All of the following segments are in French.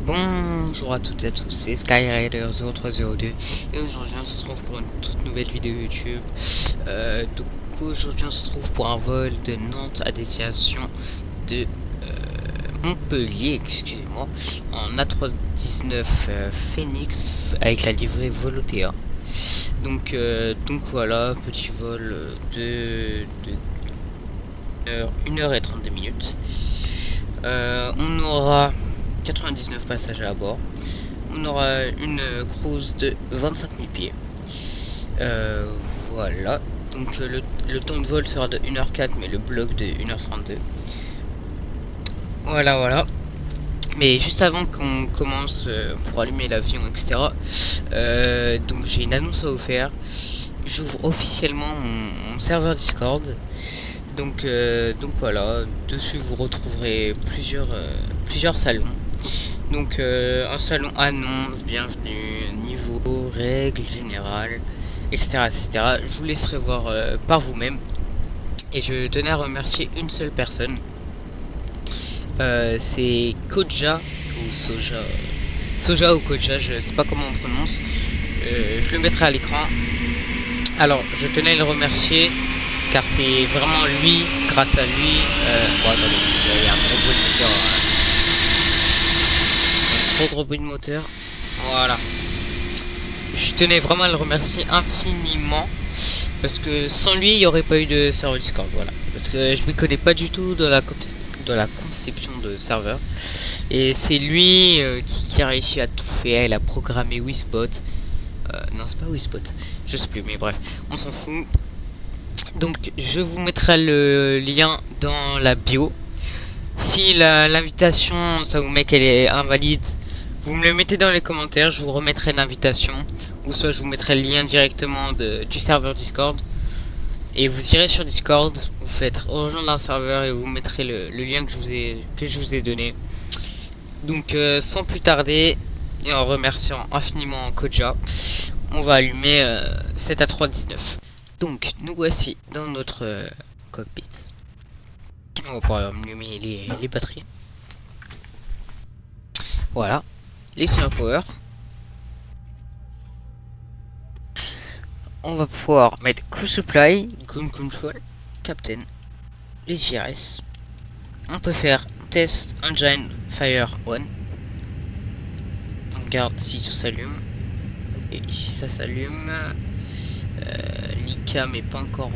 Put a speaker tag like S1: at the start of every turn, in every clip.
S1: Bonjour à toutes et à tous, c'est SkyRider0302 et aujourd'hui on se retrouve pour une toute nouvelle vidéo YouTube. Donc aujourd'hui on se retrouve pour un vol de Nantes à destination de Montpellier, excusez-moi, en A319 Phoenix avec la livrée Volotea. Donc voilà, petit vol de 1h32 minutes. On aura 99 passagers à bord. On aura une cruise de 25 000 pieds. Voilà. Donc le temps de vol sera de 1h04, mais le bloc de 1h32. Voilà. Mais juste avant qu'on commence pour allumer l'avion, etc. Donc j'ai une annonce à vous faire. J'ouvre officiellement mon serveur Discord. Donc voilà. Dessus vous retrouverez plusieurs salons. Donc un salon annonce, bienvenue, niveau, règles générales, etc. Je vous laisserai voir par vous-même. Et je tenais à remercier une seule personne. C'est Koja ou Soja ou Koja, je sais pas comment on prononce. Je le mettrai à l'écran. Alors je tenais à le remercier car c'est vraiment lui, grâce à lui. Bon attendez, parce qu'il y a un gros bruit de moteur. Gros bruit de moteur. Voilà. Je tenais vraiment à le remercier infiniment. Parce que sans lui, il n'y aurait pas eu de serveur Discord. Voilà. Parce que je ne m'y connais pas du tout dans la conception de serveur. Et c'est lui qui a réussi à tout faire. Il a programmé Wispot. Non, c'est pas Wispot. Je sais plus, mais bref, on s'en fout. Donc, je vous mettrai le lien dans la bio. Si l'invitation, ça vous met qu'elle est invalide, vous me le mettez dans les commentaires, je vous remettrai l'invitation. Ou soit je vous mettrai le lien directement du serveur Discord. Et vous irez sur Discord, vous faites rejoindre un serveur et vous mettrez le lien que je vous ai donné. Donc sans plus tarder, et en remerciant infiniment Koja, on va allumer cet A319. Donc nous voici dans notre cockpit. On va pouvoir allumer les batteries. Voilà. Les power. On va pouvoir mettre crew supply, ground control, captain, les JRS. On peut faire test engine fire on. On regarde si tout s'allume. Ok, ici ça s'allume. L'ICAM n'est pas encore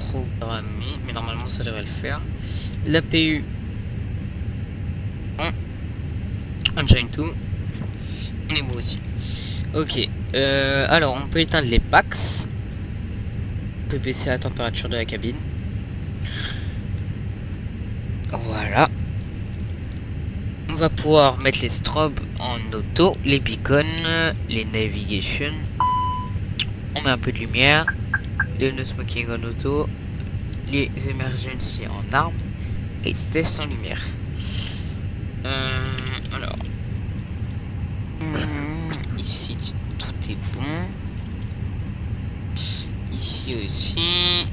S1: programmé, mais normalement ça devrait le faire. L'APU. Bon. Engine 2. On est bon aussi. Ok, alors on peut éteindre les packs. On peut baisser la température de la cabine. Voilà. On va pouvoir mettre les strobes en auto, les beacons, les navigation. On met un peu de lumière. Les no smoking en auto. Les emergency en arme. Et test en lumière. Alors. Ici tout est bon. Ici aussi.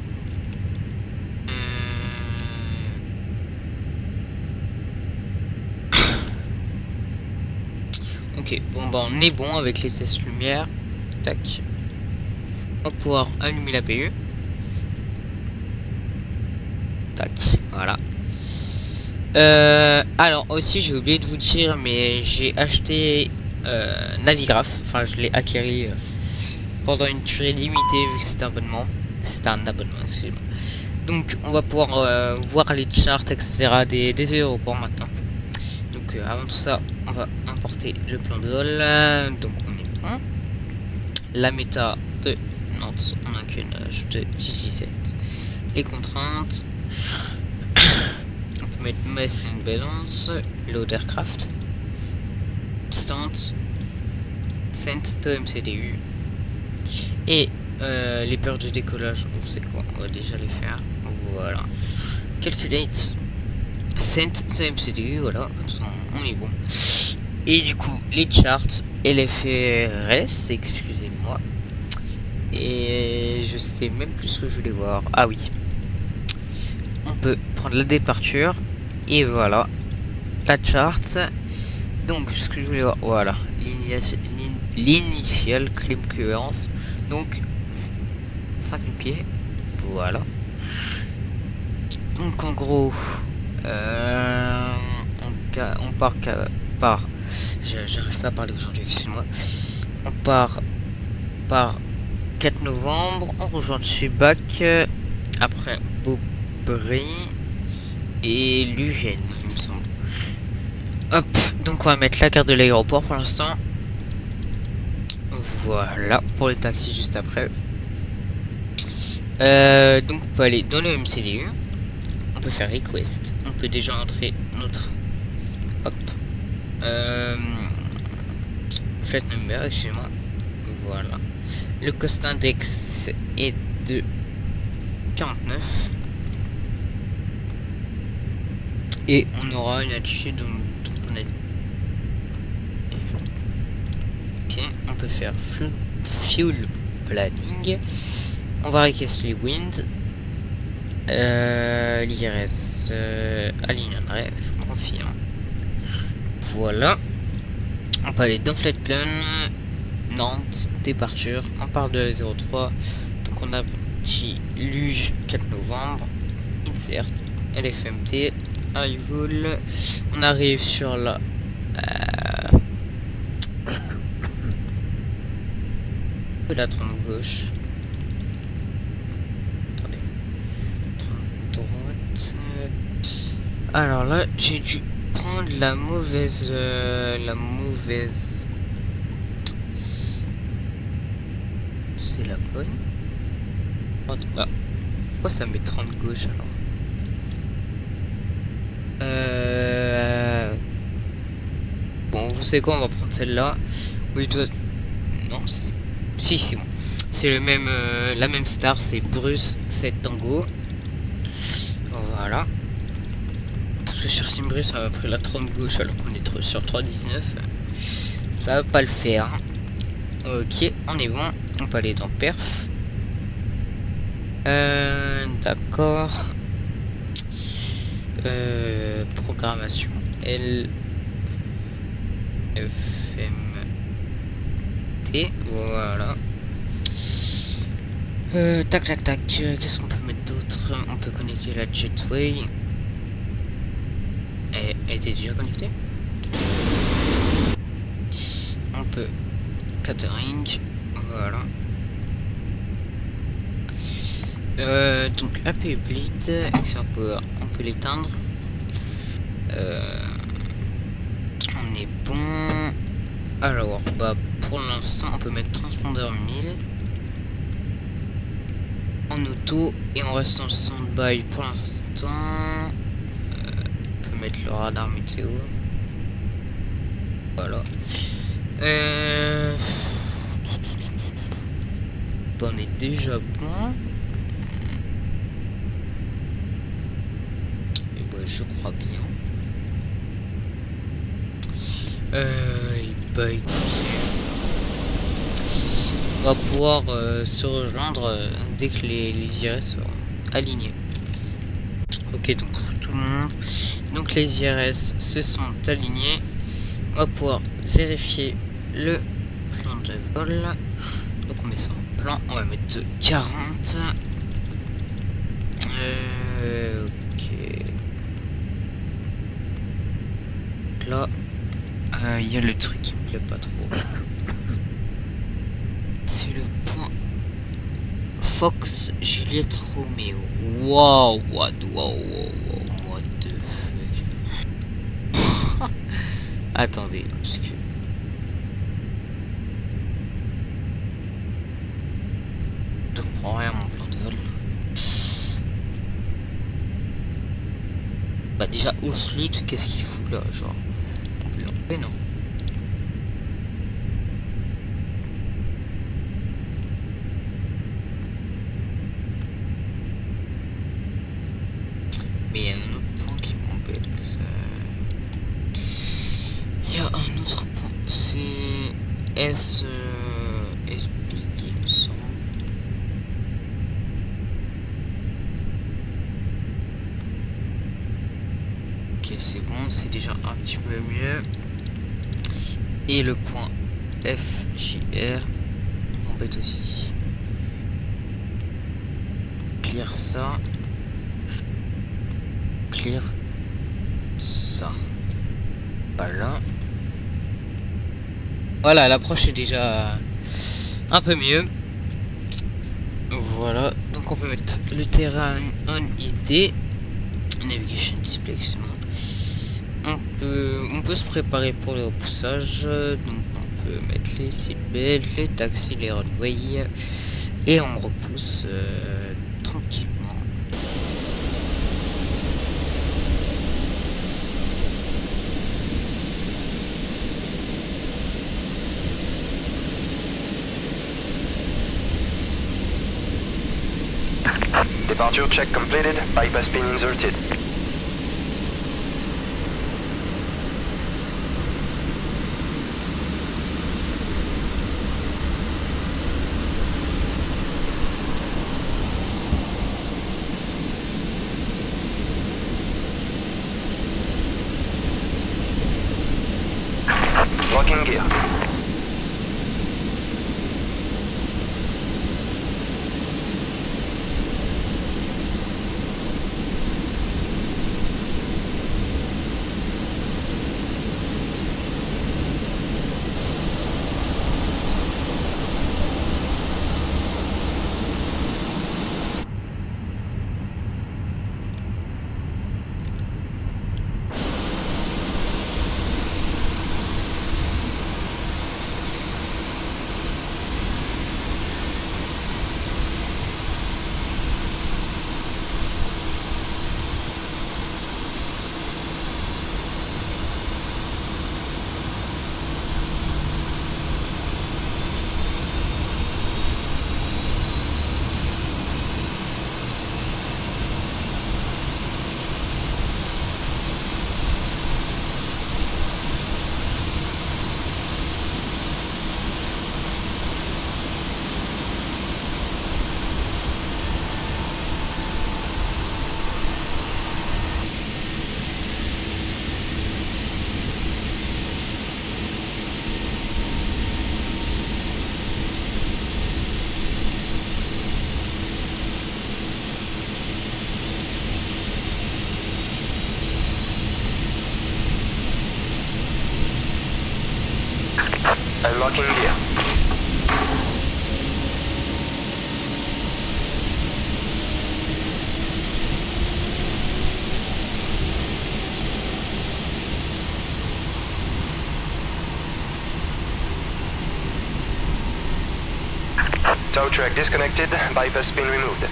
S1: Ok, bon bah on est bon avec les tests lumière. Tac. On va pouvoir allumer la PU. Tac, voilà. Alors aussi j'ai oublié de vous dire, mais j'ai acheté Navigraph, enfin je l'ai acquis pendant une durée limitée vu que c'était un abonnement. C'était un abonnement, excusez-moi. Donc on va pouvoir voir les charts, etc. des aéroports maintenant. Donc avant tout ça, on va importer le plan de vol. Donc on est bon. La méta de Nantes, on a qu'une de 17. Les contraintes. On peut mettre mass and balance, load aircraft, distance, sent to MCDU et les purges de décollage. On sait quoi, on va déjà les faire. Voilà. Calculate, sent to MCDU, voilà, comme ça on est bon. Et du coup, les charts et les FRS, excusez-moi. Et je sais même plus ce que je voulais voir. Ah oui. On peut prendre la départure. Et voilà. La chart. Donc ce que je voulais voir, voilà, l'initial clim clearance, donc 5000 pieds, voilà. Donc en gros, on part j'arrive pas à parler aujourd'hui, excuse-moi. On part par 4 novembre, on rejoint Chubac, après Beaubry et Lugène, il me semble. Hop, donc on va mettre la carte de l'aéroport pour l'instant. Voilà, pour les taxis juste après. Donc on peut aller dans le MCDU. On peut faire request. On peut déjà entrer notre... Hop. Flight number, excusez-moi. Voilà. Le cost index est de 49. Et on aura une altitude dont on a... Ok, on peut faire fuel planning. On va request les wind. L'IRS aligne un rêve, confirme. Voilà. On peut aller dans Flight Plan, Nantes, départure. On part de la 03. Donc on a petit Luge 4 novembre. Insert, LFMT, arrival. On arrive sur la la 30 gauche. Attendez. 30 droite. Alors là, j'ai dû prendre la mauvaise c'est la bonne. Ah. Pourquoi ça met 30 gauche alors? Bon, vous savez quoi, on va prendre celle-là. Oui, toi. Non, si, c'est bon. C'est le même, la même star, c'est Bruce 7 Tango. Voilà. Parce que sur Simbrus, ça m'a pris la 30 gauche alors qu'on est sur 319. Ça va pas le faire. Ok, on est bon. On peut aller dans Perf. D'accord. Programmation. LFMT. Voilà. Tac tac tac. Qu'est-ce qu'on peut mettre d'autre? On peut connecter la Jetway. Elle était déjà connectée. On peut catering. Voilà. Donc AP Bleed, Excel Power, on peut l'éteindre. On est bon. Alors, bah pour l'instant, on peut mettre transpondeur 1000 en auto et on reste en stand-by pour l'instant. On peut mettre le radar météo. Voilà. Bah, on est déjà bon. Je crois bien. Bah écoutez, on va pouvoir se rejoindre dès que les IRS seront alignés. Ok, donc tout le monde. Donc les IRS se sont alignés. On va pouvoir vérifier le plan de vol. Donc on met ça en plan. On va mettre 40. Ok. Là, il y a le truc qui me plaît pas trop. C'est le point Fox Juliette Romeo. Wow, what the fuck. Attendez, parce que je comprends rien à mon plan de vol. Bah déjà Oslut, qu'est-ce qu'il fout là, genre? On peut l'enlever, non? Mais il y a un autre point qui m'embête. Il y a un autre point. C'est expliqué, il me semble. Ok, c'est bon, c'est déjà un petit peu mieux. Et le point F, J, R m'embête aussi. Clear ça. Clear ça. Voilà. Voilà, l'approche est déjà un peu mieux. Voilà, donc on peut mettre le terrain on ID. Navigation display, c'est bon. On peut se préparer pour le repoussage. Donc on peut mettre les seatbelts, les taxis, les runways. Et on repousse tranquillement.
S2: Departure check completed, bypass pin inserted. Locking gear. Unlocking gear. Tow track disconnected, bypass pin removed.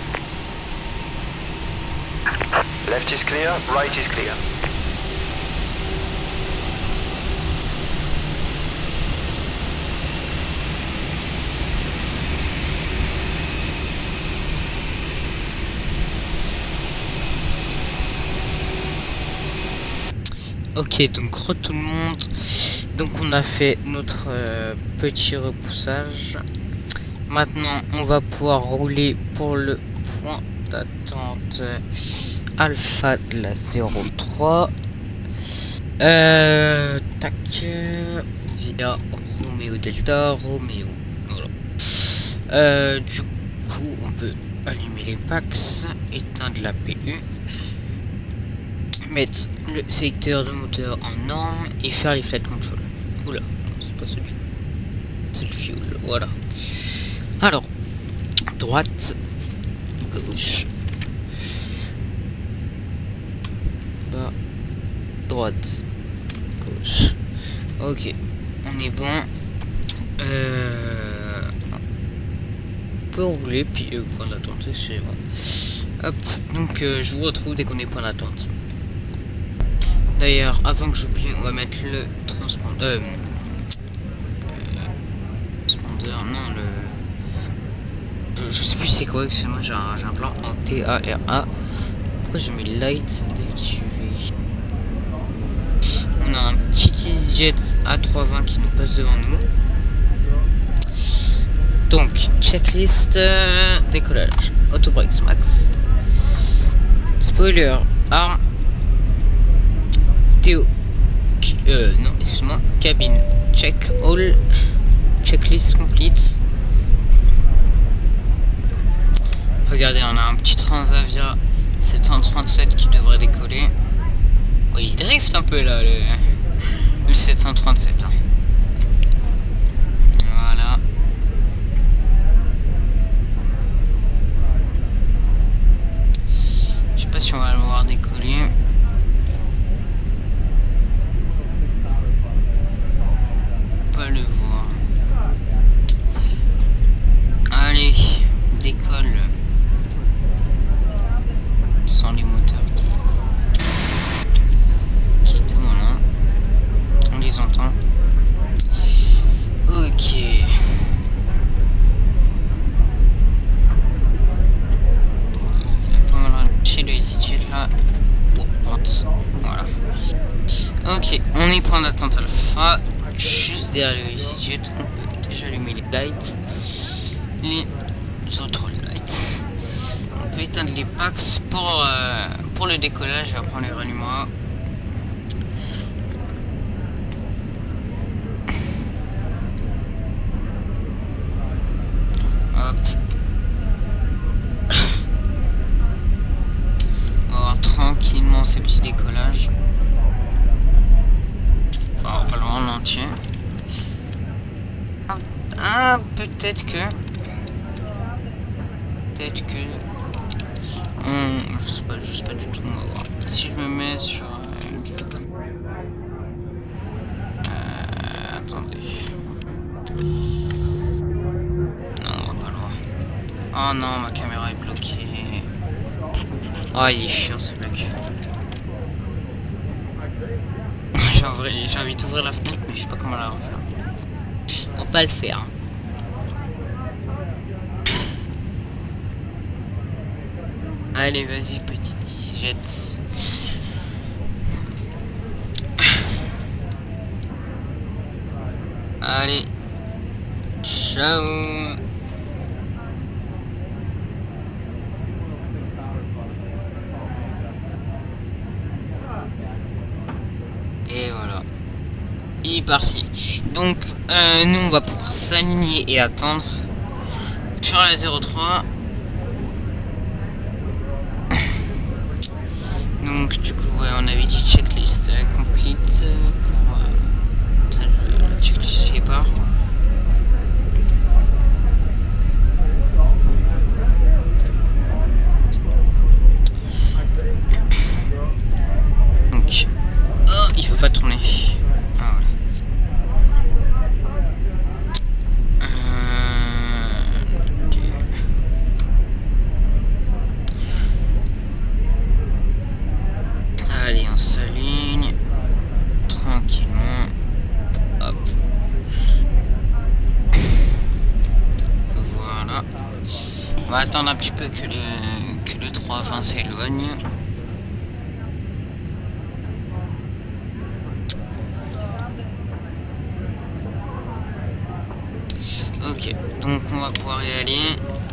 S2: Left is clear, right is clear.
S1: Ok, donc tout le monde. Donc on a fait notre petit repoussage. Maintenant on va pouvoir rouler pour le point d'attente Alpha de la 03. Tac. Via Romeo Delta, Romeo. Voilà. Du coup on peut allumer les packs, éteindre la PU, mettre le sélecteur de moteur en norme et faire les flight control. Oula, c'est pas celui-là. C'est le fuel, voilà. Alors, droite, gauche, bas, droite, gauche. Ok, on est bon. On peut rouler, puis point d'attente, excusez-moi. Hop, donc je vous retrouve dès qu'on est point d'attente. D'ailleurs, avant que j'oublie, on va mettre le transpondeur. Transpondeur, non, le. Je sais plus c'est quoi, excusez-moi, j'ai un plan en TARA. Pourquoi j'ai mis light d'activer? On a un petit EasyJet A320 qui nous passe devant nous. Donc, checklist, décollage, autobrakes max, spoiler, arme, Théo, non, excuse-moi, cabine, check. check all. Checklist complete. Regardez, on a un petit Transavia 737 qui devrait décoller. Oui, il drift un peu là, le 737. Hein. Voilà. Je sais pas si on va le voir décoller. Pas le voir. Allez, décolle. Sans les moteurs qui tournent, hein. On les entend. Ok. Il a pas mal ralenti le EasyJet là. Oh, voilà. Ok, on est point d'attente alpha. Juste derrière le EasyJet, on peut déjà allumer les lights. Les autres lights. On peut éteindre les packs pour le décollage et après on les rallumera. Hop. On va voir tranquillement ces petits décollages. Enfin, on va pas le voir en entier. Ah, peut-être que... je sais pas du tout, on va voir. Si je me mets sur attendez. Non, on va pas le voir. Oh non, ma caméra est bloquée. Oh, il est chiant ce bloc. J'ai envie d'ouvrir la fenêtre, mais je sais pas comment la refaire. On va pas le faire. Allez, vas-y, petit jet. Allez. Ciao. Et voilà. Il est parti. Donc, nous, on va pouvoir s'aligner et attendre sur la 03. Donc du coup ouais, on avait dit checklist complete pour la checklist départ. Donc oh, il faut pas tourner. Ah, voilà. Okay. Allez, on s'aligne tranquillement. Hop. Voilà. On va attendre un petit peu que le 320 s'éloigne. Ok, donc on va pouvoir y aller.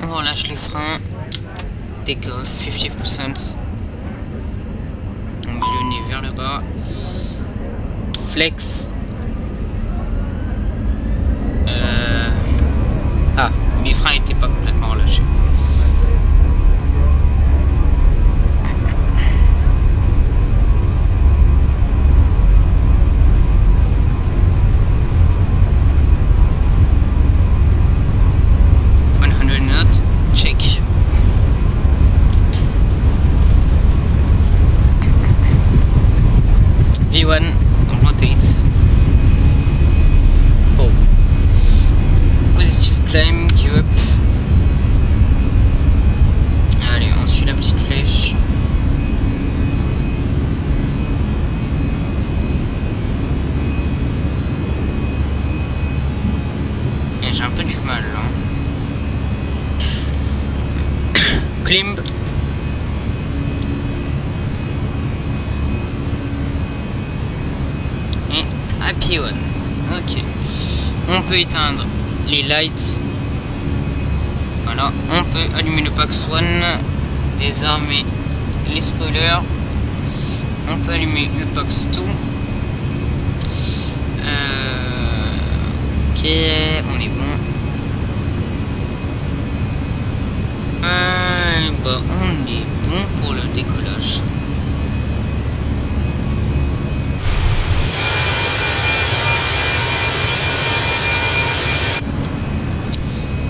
S1: On relâche les freins. Take off 50%. On met le nez vers le bas. Flex. Ah, mes freins n'étaient pas complètement relâchés. Check. V1 rotates. Oh. Positive climb, give up. Allez, on suit la petite flèche. Et j'ai un peu du mal là. Climb. Et happy one. Ok. On peut éteindre les lights. Voilà. On peut allumer le Pax One. Désarmer les spoilers. On peut allumer le Pax 2. décollage.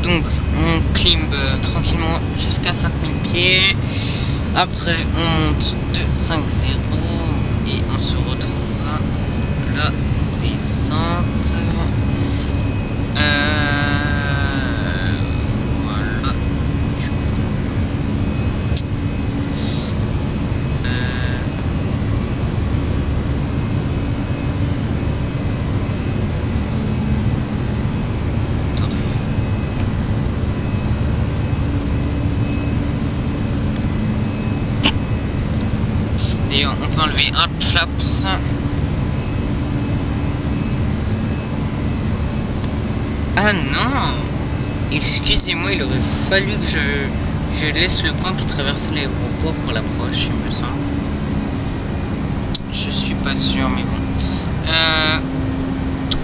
S1: Donc on climbe tranquillement jusqu'à 5000 pieds. Après on monte de 5-0 et on se retrouve à la descente. Voilà. Attendez. D'ailleurs, on peut enlever un flaps. Ah non! Excusez-moi, il aurait fallu que je laisse le pont qui traversait l'aéroport pour l'approche, il me semble. Je suis pas sûr, mais bon.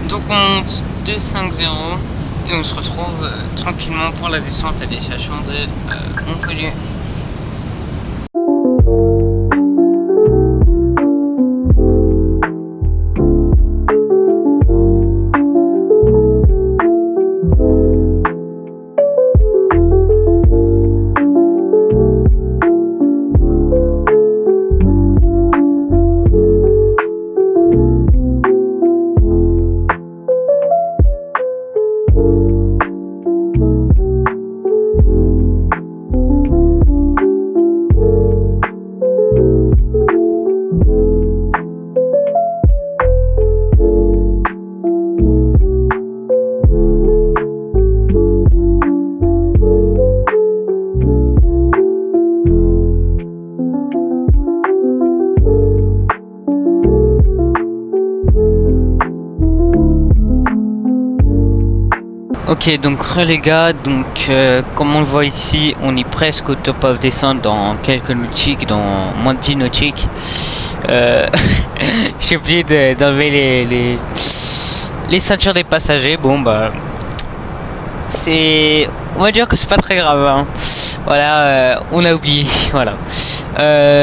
S1: Donc on monte 2-5-0 et on se retrouve tranquillement pour la descente à destination de Montpellier. Ok, donc les gars, donc comme on le voit ici, on est presque au top of descente dans quelques nautiques, dans moins de 10 nautiques. J'ai oublié d'enlever les ceintures des passagers. Bon bah c'est, on va dire que c'est pas très grave, hein. Voilà, on a oublié. Voilà.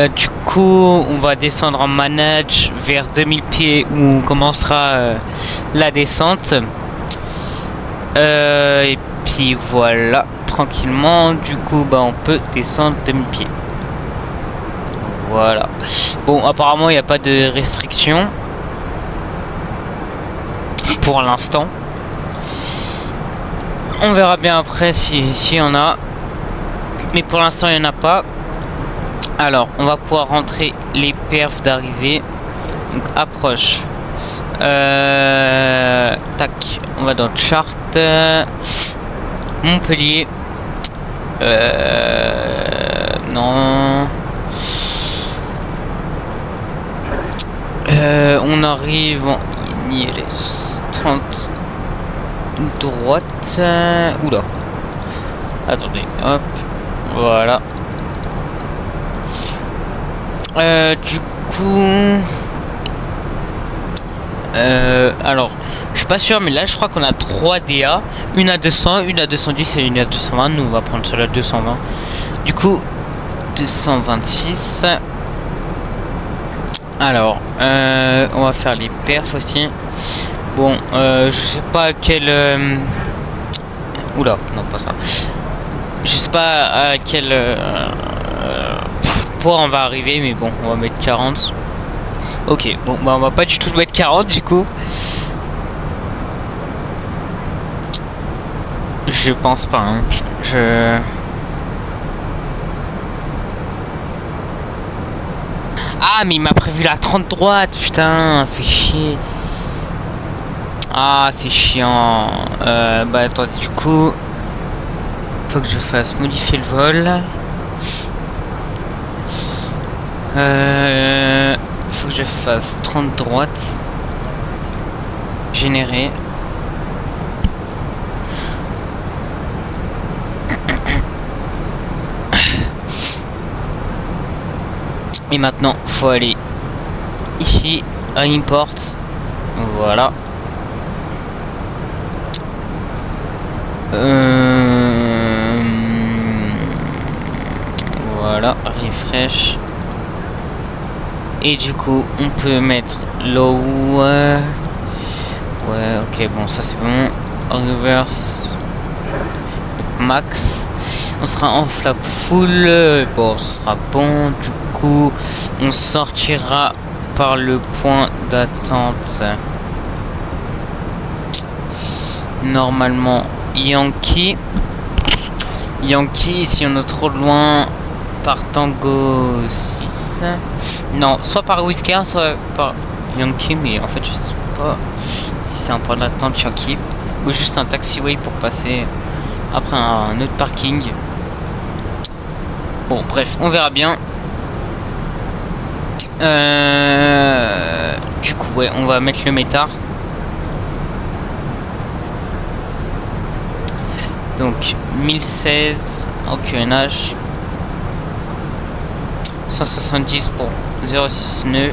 S1: Du coup, on va descendre en manage vers 2000 pieds où on commencera la descente. Et puis voilà, tranquillement, du coup bah on peut descendre 2000 pieds. Voilà. Bon, apparemment il n'y a pas de restriction pour l'instant. On verra bien après si y en a, mais pour l'instant il n'y en a pas. Alors on va pouvoir rentrer les perfs d'arrivée. Donc approche. Tac, on va dans chart. Montpellier. Non. On arrive en ILS 30 droite. Oula. Attendez, hop. Voilà. Du coup. Alors, je suis pas sûr, mais là je crois qu'on a 3 DA, une à 200, une à 210 et une à 220. Nous on va prendre celle à 220. Du coup, 226. Alors, on va faire les perfs aussi. Bon, je sais pas quel. Oula, non pas ça. Je sais pas à quel point on va arriver, mais bon, on va mettre 40. Ok, bon, bah on va pas du tout mettre 40 du coup. Je pense pas, hein. Ah, mais il m'a prévu la 30 droite, putain, fait chier. Ah, c'est chiant. Bah attends, du coup, faut que je fasse modifier le vol. Faut que je fasse 30 droite. Générer. Et maintenant, faut aller ici à import. Voilà. Voilà, refresh. Et du coup, on peut mettre low. Ouais, ok, bon, ça c'est bon. Reverse. Max. On sera en flap full. Bon, ce sera bon. Du coup, on sortira par le point d'attente. Normalement, Yankee. Yankee, si on est trop loin, par Tango 6. Non, soit par Whisker, soit par Yankee, mais en fait, je sais pas si c'est un point d'attente Yankee ou juste un taxiway pour passer après un autre parking. Bon, bref, on verra bien. Du coup, ouais, on va mettre le métard. Donc 1016 en QNH, 170 pour 0,6 nœuds.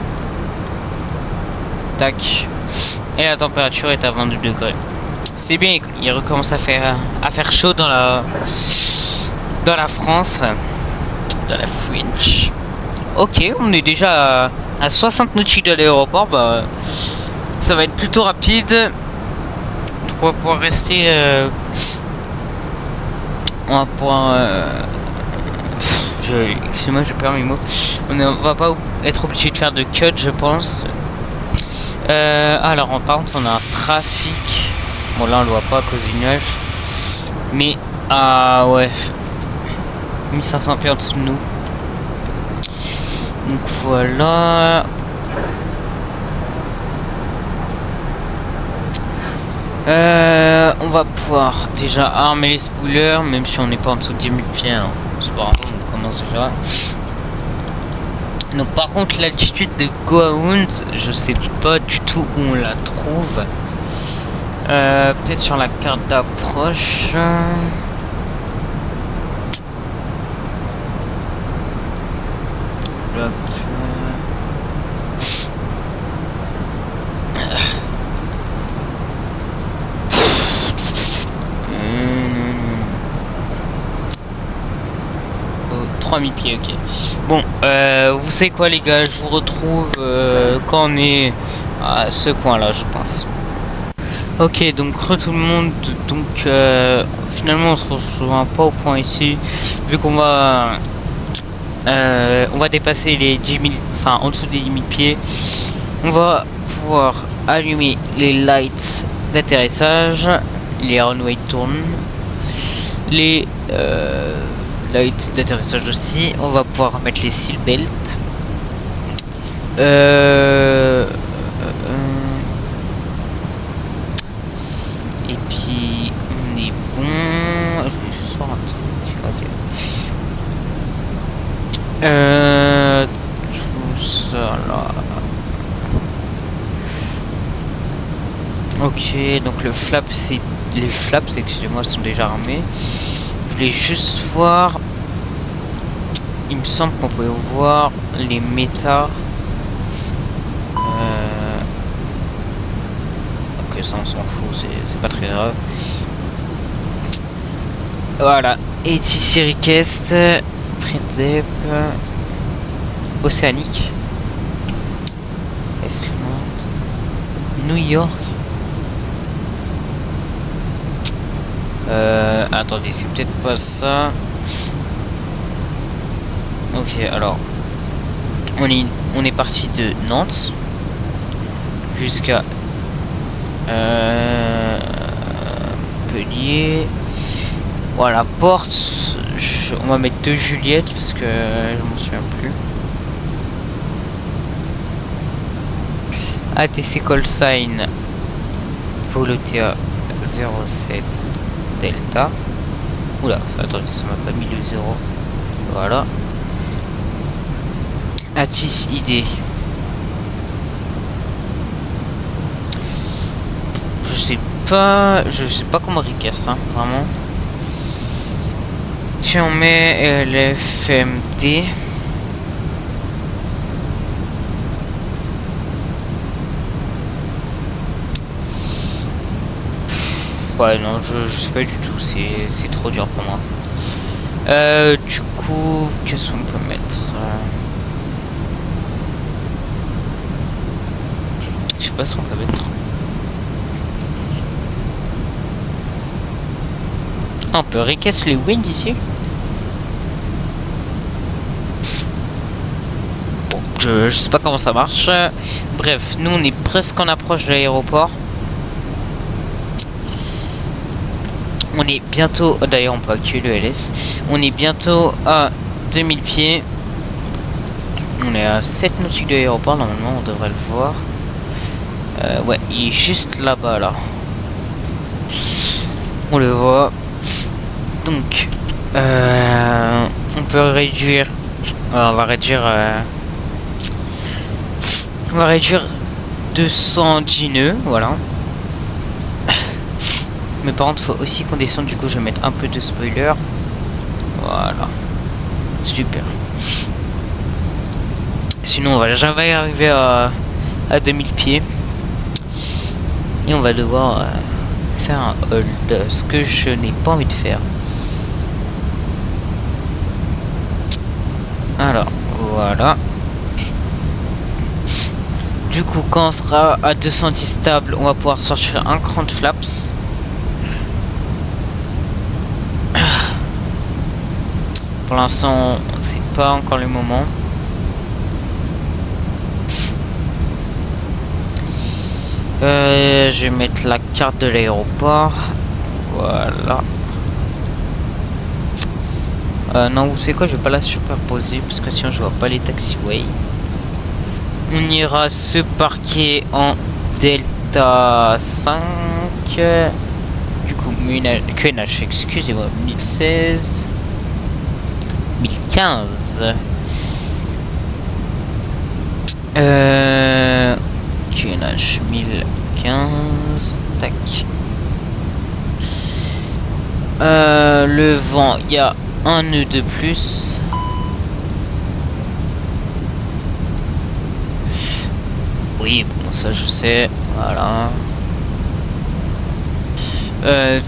S1: Tac. Et la température est à 22 degrés. C'est bien, il recommence à faire chaud dans la France, dans la French. Ok, on est déjà à 60 nautiques de l'aéroport. Bah, ça va être plutôt rapide. Donc on va pouvoir rester. On va pouvoir. Excusez-moi, je perds mes mots. On ne va pas être obligé de faire de cut, je pense. Alors, par contre, on a un trafic. Bon, là, on le voit pas à cause du nuage. Mais, ouais. 1500 pieds en dessous de nous. Donc, voilà. On va pouvoir déjà armer les spoilers, même si on n'est pas en dessous de 10 000 pieds. Hein. C'est pas grave, on commence déjà. Donc par contre l'altitude de Goa'uld, je sais pas du tout où on la trouve. Peut-être sur la carte d'approche. Oh, 3000 pieds, ok. Bon, vous savez quoi les gars, je vous retrouve quand on est à ce point là, je pense. Ok, donc tout le monde, donc finalement on se retrouve pas au point ici, vu qu'on va on va dépasser les 10 000, enfin en dessous des 10 000 pieds. On va pouvoir allumer les lights d'atterrissage, les runway tournent, les lights d'atterrissage aussi. On va pouvoir mettre les seatbelts. Et puis on est bon. Je vais juste voir un truc. Ok. Tout ça là. Ok, donc le flap, c'est les flaps, excusez-moi, sont déjà armés. Je voulais juste voir. Il me semble qu'on pouvait voir les métas. Ok, ça on s'en fout, c'est pas très grave. Voilà, et série Quest, Prindep, Océanique, New York. Attendez, c'est peut-être pas ça. Ok, alors on est parti de Nantes jusqu'à Montpellier. Voilà, porte. On va mettre 2 Juliette parce que je m'en souviens plus. ATC call sign Volotea 07 Delta. Oula, attendez, ça m'a pas mis le 0. Voilà. Atis ID. Je sais pas comment recasse, hein, vraiment. Si on met l'FMD. Ouais, non, je sais pas du tout, c'est trop dur pour moi. Du coup, qu'est-ce qu'on peut mettre? sais pas ce qu'on peut mettre. Ah, on peut recasse les winds ici. Bon, je sais pas comment ça marche. Bref, nous on est presque en approche de l'aéroport. On est bientôt, d'ailleurs on peut activer le LS. On est bientôt à 2000 pieds. On est à 7 nautiques de l'aéroport, normalement on devrait le voir. Ouais, il est juste là-bas là. On le voit. Donc, on peut réduire. On va réduire 210 nœuds, voilà. Mais par contre, faut aussi qu'on descende. Du coup, je vais mettre un peu de spoiler. Voilà, super. Sinon, on va jamais arriver à 2000 pieds. Et on va devoir faire un hold, ce que je n'ai pas envie de faire. Alors, voilà. Du coup, quand on sera à 210 stable, on va pouvoir sortir un cran de flaps. Pour l'instant, c'est pas encore le moment. Je vais mettre la carte de l'aéroport. Voilà. Non, vous savez quoi, je vais pas la superposer parce que sinon je vois pas les taxiways. On ira se parquer en Delta 5. Du coup, QNH, excusez-moi, 1016. 1015. QNH 1015. Tac. Le vent, il y a un nœud de plus. Oui, bon, ça je sais. Voilà.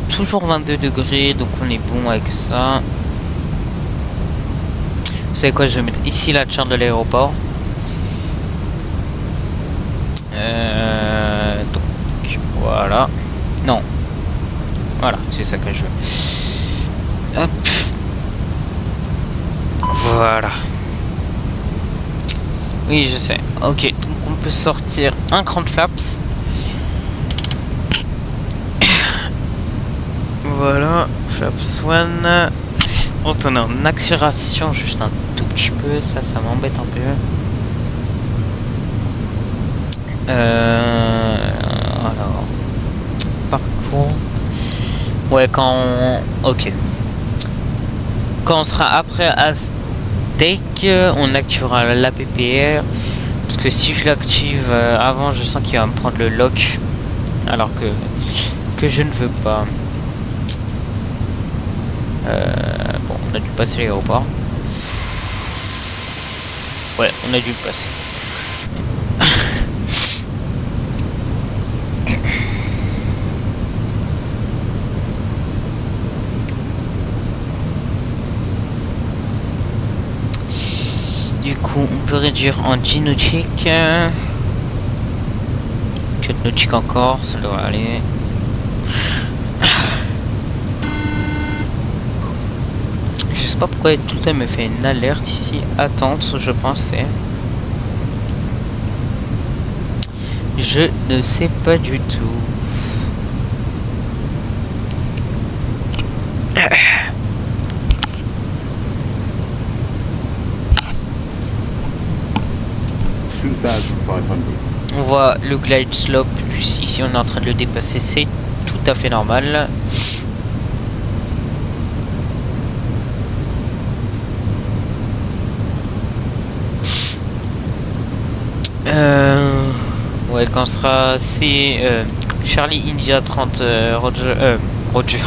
S1: Toujours 22 degrés, donc on est bon avec ça. Vous savez quoi, je vais mettre ici la charte de l'aéroport. Donc voilà. Non. Voilà, c'est ça que je veux. Hop. Voilà. Oui, je sais. Ok, donc on peut sortir un cran de flaps. Voilà, flaps 1. On est en accélération juste un tout petit peu, ça m'embête un peu. Alors, par contre, ouais, ok. Quand on sera après à Steak, on activera la PPR. Parce que si je l'active avant, je sens qu'il va me prendre le lock. Alors que je ne veux pas. Bon, on a dû passer l'aéroport. Ouais, on a dû le passer. Du coup, on peut réduire en 10 nautiques. 4 nautiques encore, ça devrait aller. Je sais pas pourquoi tout le temps me fait une alerte ici. Attente, je pensais. Je ne sais pas du tout. On voit le glide slope juste ici, on est en train de le dépasser, c'est tout à fait normal. Ouais, quand on sera Charlie India 30 Roger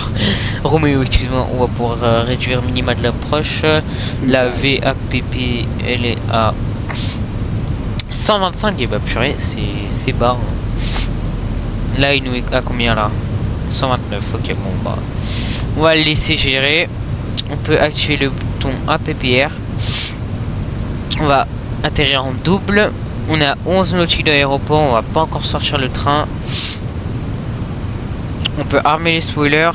S1: Romeo, excuse-moi, on va pouvoir réduire minima de l'approche. La VAPP elle est à 125, et bah purée, c'est bas. Hein. Là il nous est à combien là? 129, ok, bon bah on va le laisser gérer. On peut activer le bouton APPR. On va atterrir en double. On est à 11 nautiques de l'aéroport, on va pas encore sortir le train. On peut armer les spoilers.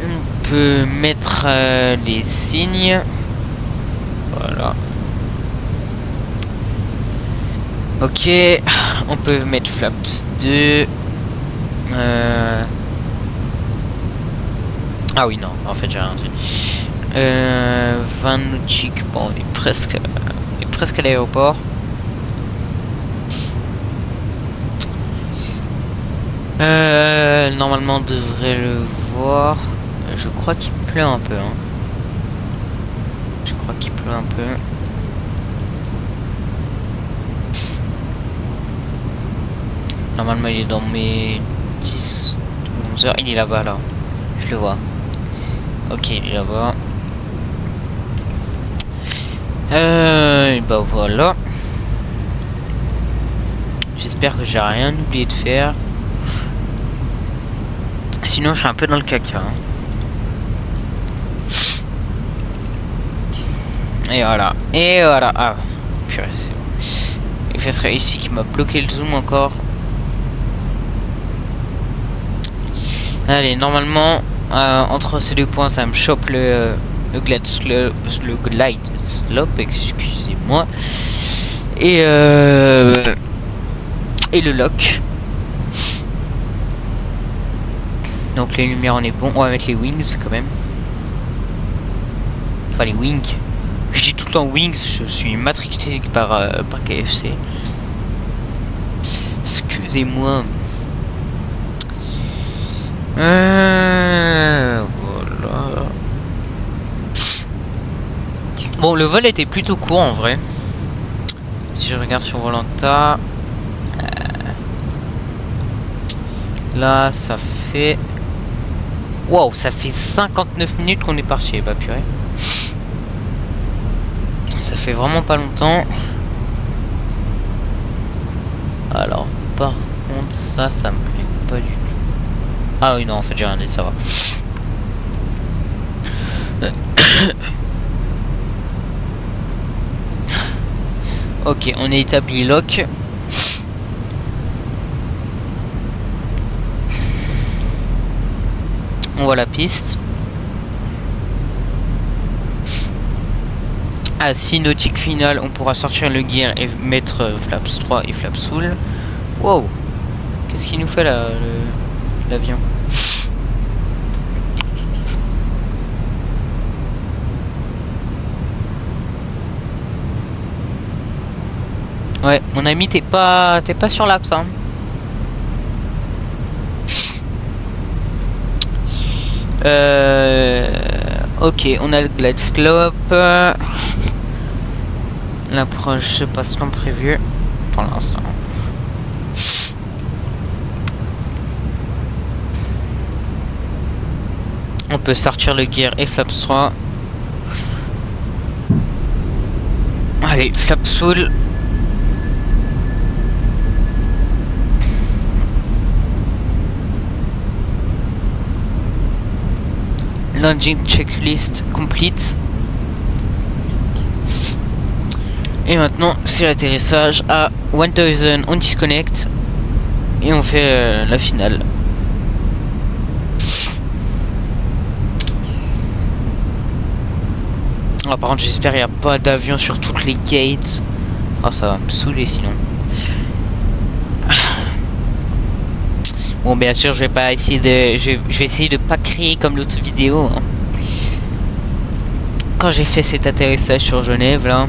S1: On peut mettre les signes. Voilà. Ok, on peut mettre flaps 2. Ah oui, non, en fait j'ai rien dit. 20 nautiques, bon, on est presque à l'aéroport. Normalement on devrait le voir. Je crois qu'il pleut un peu. Hein. Je crois qu'il pleut un peu. Normalement il est dans mes 10, 11 heures. Il est là-bas là. Je le vois. Ok, il est là-bas. Et bah voilà. J'espère que j'ai rien oublié de faire. Sinon je suis un peu dans le caca. Hein. Et voilà. Et voilà. Ah, purée, c'est bon. Il fait serait ici qui m'a bloqué le zoom encore. Allez, normalement, entre ces deux points, ça me chope le glide slope, excusez-moi. Et le lock. Donc les lumières, on est bon. On va mettre les wings quand même. Enfin les wings. Je dis tout le temps wings, je suis matrixé par KFC. Excusez-moi. Voilà. Bon, le vol était plutôt court en vrai. Si je regarde sur Volanta, là ça fait. Wow, ça fait 59 minutes qu'on est parti. Bah purée. Ça fait vraiment pas longtemps. Alors, par contre, ça me plaît pas du tout. Ah oui, non, en fait, j'ai rien dit, ça va. Ok, on est établi lock. On voit la piste. À 6 nautiques finales, on pourra sortir le gear et mettre flaps 3 et flaps full. Wow, qu'est-ce qu'il nous fait là, l'avion? Ouais, mon ami, t'es pas sur l'axe, hein. Ok, on a le glide slope. L'approche se passe comme prévu pour l'instant. On peut sortir le gear et flaps 3. Allez, flaps full. Landing checklist complete. Et maintenant c'est l'atterrissage à 1000, on disconnecte et on fait la finale. Ah, par contre j'espère qu'il n'y a pas d'avion sur toutes les gates. Ah, ça va me saouler sinon. Bon, bien sûr je vais pas essayer de, je vais essayer de pas crier comme l'autre vidéo. Hein. Quand j'ai fait cet atterrissage sur Genève là.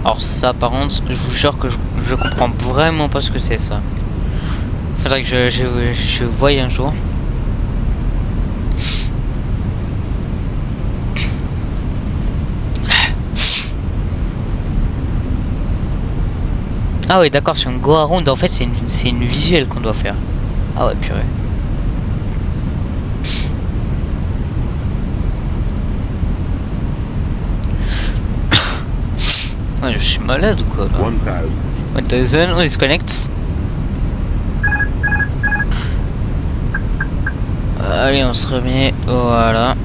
S1: Alors ça par contre, je vous jure que je comprends vraiment pas ce que c'est ça. Faudrait que je voie un jour. Ah ouais, d'accord, si on go around, en fait c'est une visuelle qu'on doit faire. Ah ouais, purée. Ouais, je suis malade ou quoi là? 1000, on disconnecte. Allez, on se remet, voilà.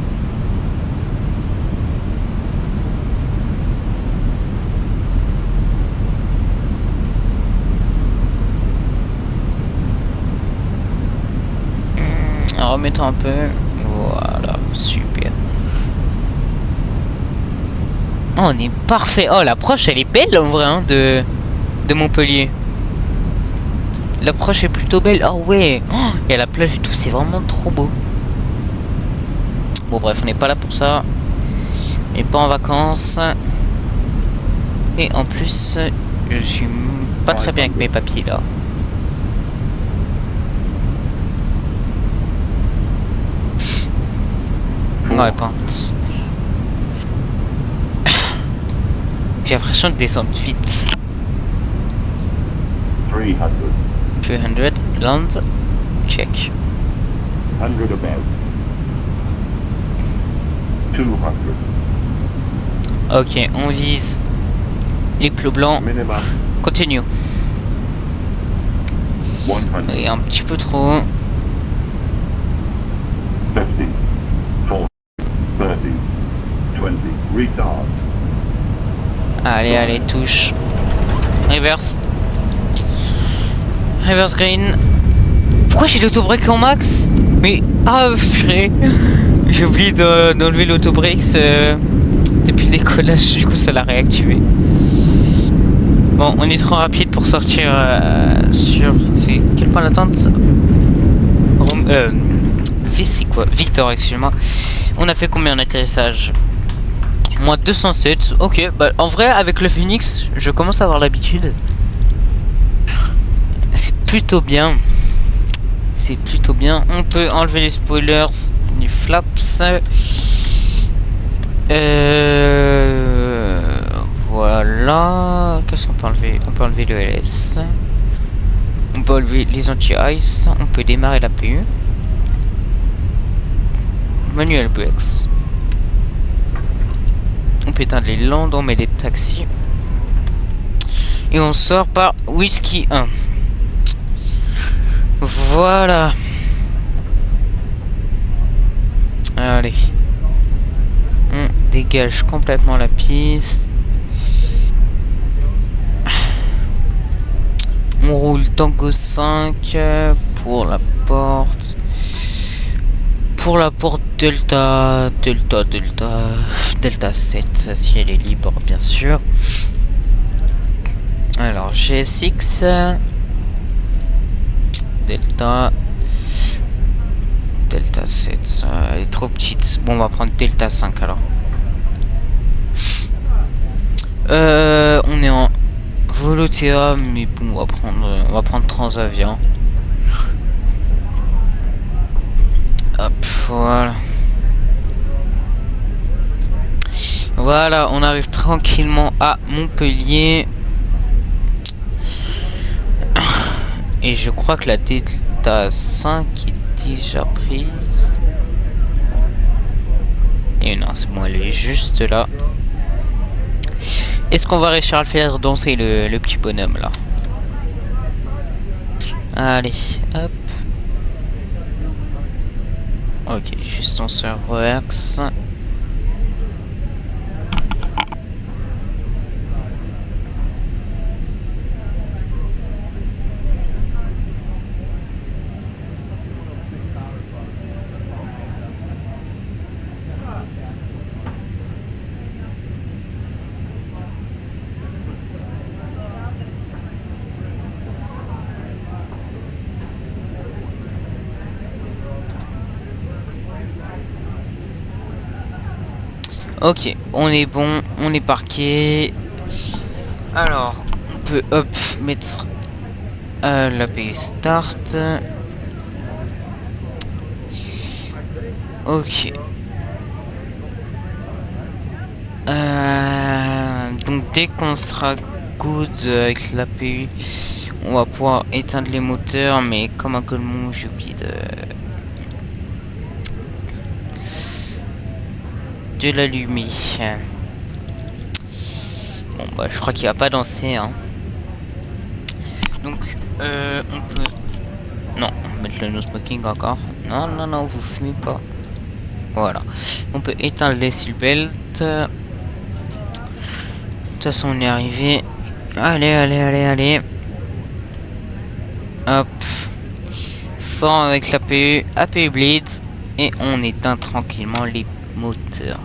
S1: mettre un peu. Voilà, super. Oh, on est parfait. Oh, l'approche elle est belle en vrai, hein, de Montpellier. L'approche est plutôt belle. Oh ouais, oh, il y a la plage et tout, c'est vraiment trop beau. Bon bref, on n'est pas là pour ça. On n'est pas en vacances. Et en plus, je suis pas très bien avec mes papiers là. Ouais, pas. J'ai l'impression de descendre vite. 300, land, check.
S3: 100 above. 200.
S1: Ok, on vise les plots blancs.
S3: Minimum
S1: Continue.
S3: 100.
S1: Et un petit peu trop.
S3: 50. 40. 30. 20. Retard.
S1: Allez, allez, touche. Reverse. Reverse green. Pourquoi j'ai l'autobreak en max? Mais ah purée. J'ai oublié d'enlever l'autobreak depuis le décollage, du coup ça l'a réactivé. Bon, on est trop rapide pour sortir sur... C'est quel point d'attente? C'est quoi? Victor, excuse-moi. On a fait combien d'atterrissage? Moins 207. Ok, bah en vrai avec le Phoenix, je commence à avoir l'habitude. C'est plutôt bien. C'est plutôt bien. On peut enlever les spoilers, les flaps. Voilà. Qu'est-ce qu'on peut enlever? On peut enlever le LS. On peut enlever les anti-ice. On peut démarrer la PU. Manuel breaks. On peut éteindre les landes, on met des taxis. Et on sort par Whisky 1. Voilà. Allez. On dégage complètement la piste. On roule Tango 5 pour la porte. Pour la porte Delta 7 si elle est libre bien sûr. Alors GSX Delta 7, elle est trop petite. Bon, on va prendre Delta 5 alors. On est en Volotea, mais bon, on va prendre Transavia. Hop, voilà. Voilà, on arrive tranquillement à Montpellier. Et je crois que la Delta 5 est déjà prise. Et non, c'est bon, elle est juste là. Est-ce qu'on va réussir à le faire danser le petit bonhomme là? Allez, hop. Ok, juste on se relaxe. Ok, on est bon, on est parqué. Alors, on peut hop mettre l'APU start. Ok. Donc dès qu'on sera good avec l'APU, on va pouvoir éteindre les moteurs, mais comme un colmon, j'ai oublié de l'allumer. Bon bah je crois qu'il va pas danser hein. Donc on peut... Non, on va mettre le no smoking encore. Non, non, non, vous fumez pas. Voilà. On peut éteindre les seatbelts. De toute façon on est arrivé. Allez, allez, allez, allez. Hop. sort avec l'APU, APU Bleed, et on éteint tranquillement les moteurs.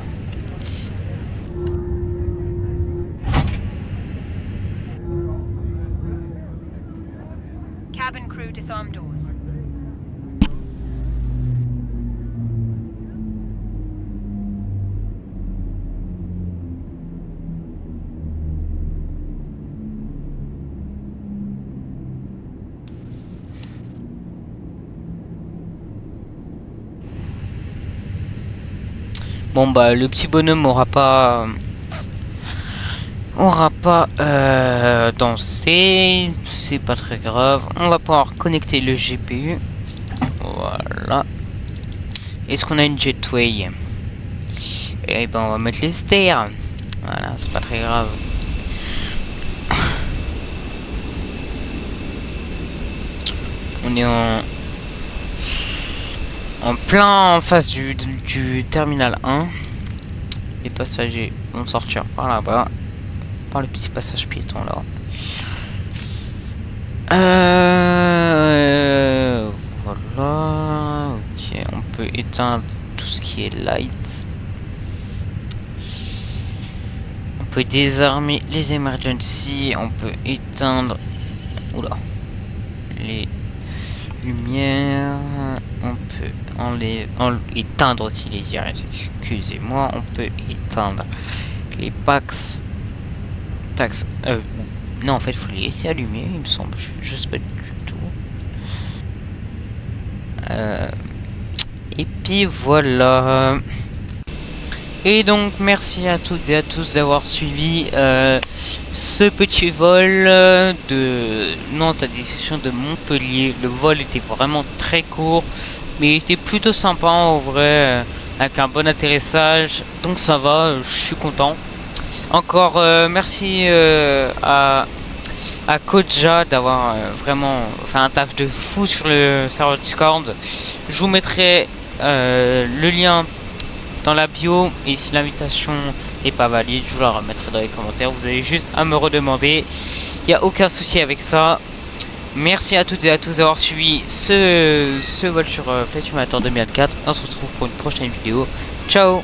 S4: Cabin crew disarm doors.
S1: Bon bah le petit bonhomme aura pas dansé, c'est pas très grave. On va pouvoir connecter le GPU. Voilà. Est-ce qu'on a une jetway? Et ben on va mettre les stairs. Voilà, c'est pas très grave. On est en plein en face du terminal 1. Les passagers vont sortir par là-bas, par le petit passage piéton là. Voilà. Ok, on peut éteindre tout ce qui est light. On peut désarmer les emergency. On peut éteindre. Oula. Les lumières. On peut éteindre aussi les iris. Excusez-moi. On peut éteindre les packs. Tax. Non, en fait, il faut les laisser allumer, il me semble. Je sais pas du tout. Et puis voilà. Et donc, merci à toutes et à tous d'avoir suivi ce petit vol de Nantes à destination de Montpellier. Le vol était vraiment très court, mais il était plutôt sympa en vrai, avec un bon atterrissage. Donc ça va, je suis content. Encore merci à Koja d'avoir vraiment fait un taf de fou sur le serveur Discord. Je vous mettrai le lien dans la bio, et si l'invitation n'est pas valide, je vous la remettrai dans les commentaires. Vous avez juste à me redemander, il n'y a aucun souci avec ça. Merci à toutes et à tous d'avoir suivi ce vol sur Flight Simulator 2004. On se retrouve pour une prochaine vidéo. Ciao.